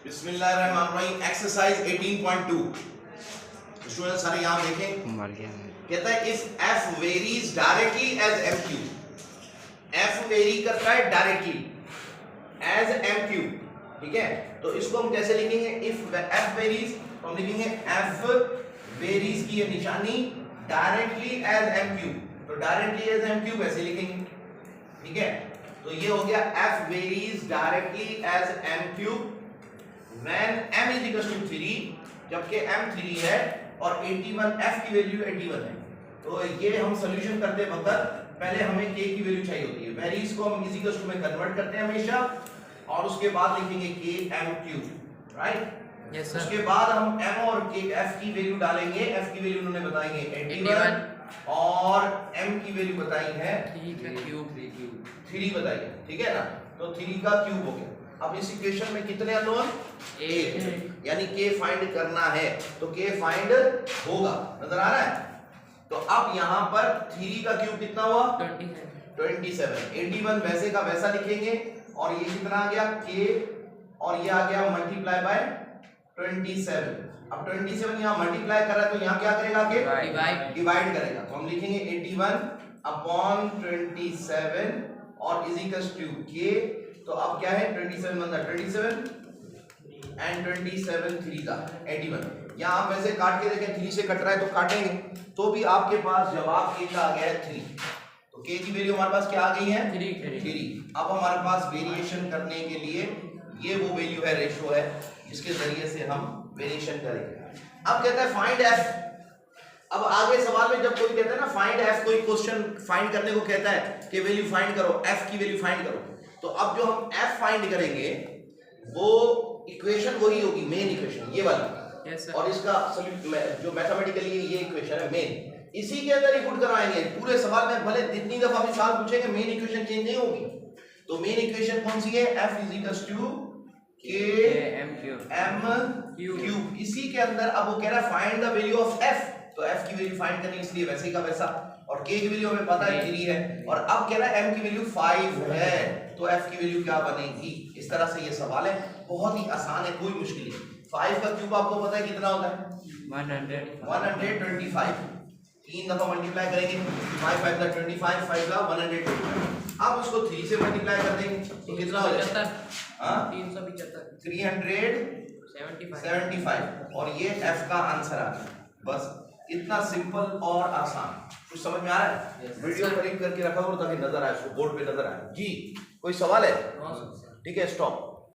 बिस्मिल्लाहिर्रहमानिर्रहीम। Exercise 18.2 student सारे यहाँ देखें। कहता है if f varies directly as mq, f vary करता है डायरेक्टली एज mq, ठीक है। तो इसको हम कैसे लिखेंगे? इफ f वेरीज तो हम लिखेंगे f वेरीज की ये निशानी डायरेक्टली एज mq, तो डायरेक्टली एज mq वैसे लिखेंगे, ठीक है। तो ये हो गया f varies directly as mq when m is equals to 3, जबकि m 3 है और 81 f की वैल्यू 81 है। तो ये हम सॉल्यूशन करते वक्त पहले हमें k की वैल्यू चाहिए होती है। वेरीज को हम इज इक्वल्स टू में कन्वर्ट करते हैं हमेशा और उसके बाद लिखेंगे k m cube, right. Yes sir. उसके बाद हम m और k f की वैल्यू डालेंगे। f की वैल्यू उन्होंने बताई है 81 और m की वैल्यू बताई है 3 बताई है, ठीक है ना। तो 3 का क्यूब हो गया। अब इस इक्वेशन में कितने अननोन? 8, यानी k फाइंड करना है तो k फाइंड होगा, नजर आ रहा है। तो अब यहाँ पर 3 का क्यूब कितना हुआ? 27। 81 वैसे का वैसा लिखेंगे और ये कितना आ गया k और ये आ गया मल्टीप्लाई बाय 27। अब 27 यहाँ मल्टीप्लाई कर रहा है तो यहाँ क्या करेगा? के डिवाइड करेगा। तो हम लिखेंगे 81 अपॉन 27 और इज इक्वल्स टू k। तो अब क्या है? 27 बनता है 27 एंड 27 3 का 81। यहाँ आप वैसे काट के देखें 3 से कट रहा है तो काटेंगे तो भी आपके पास जवाब k का आ गया है 3। तो k की वैल्यू हमारे पास क्या आ गई है? 3। अब हमारे पास वेरिएशन करने के लिए ये वो वैल्यू है, रेशो है, जिसके जरिए से हम वेरिएशन करेंगे। अब कहता है फाइंड f। अब आगे सवाल में जब कोई कहता है ना फाइंड f, कोई क्वेश्चन फाइंड करने को कहता है कि वैल्यू फाइंड करो, f की वैल्यू फाइंड करो, तो अब जो हम f फाइंड करेंगे वो इक्वेशन वही होगी, मेन इक्वेशन ये वाली। yes, और इसका जो मैथमेटिकली ये इक्वेशन है मेन, इसी के अंदर ही पुट करवाएंगे। पूरे सवाल में भले जितनी दफा भी सवाल पूछेंगे मेन इक्वेशन चेंज नहीं होगी। तो मेन इक्वेशन कौन सी है? f is equals to k m cube. इसी के अंदर अब वो कह रहा है find the value of f, तो f की वैल्यू फाइंड करनी, इसलिए वैसे का वैसा। और k की वैल्यू हमें पता है 3 है और अब कह रहा है m की वैल्यू 5 है, तो f की वैल्यू क्या बनेगी? इस तरह से ये सवाल है, बहुत ही आसान है, कोई मुश्किल नहीं। 5 का क्यूब आपको पता है कितना होता है? 125। 3 दफा मल्टीप्लाई करेंगे, 5 5 का 25, 5 का 125। अब उसको 3 से मल्टीप्लाई कर देंगे तो कितना हो जाता है? 375 और ये f का आंसर आ गया। बस इतना सिंपल और आसान। कुछ समझ में आ रहा है? वीडियो करीब करके रखा करो ताकि नजर आए, बोर्ड पे नजर आए। जी कोई सवाल है? ठीक है, स्टॉप।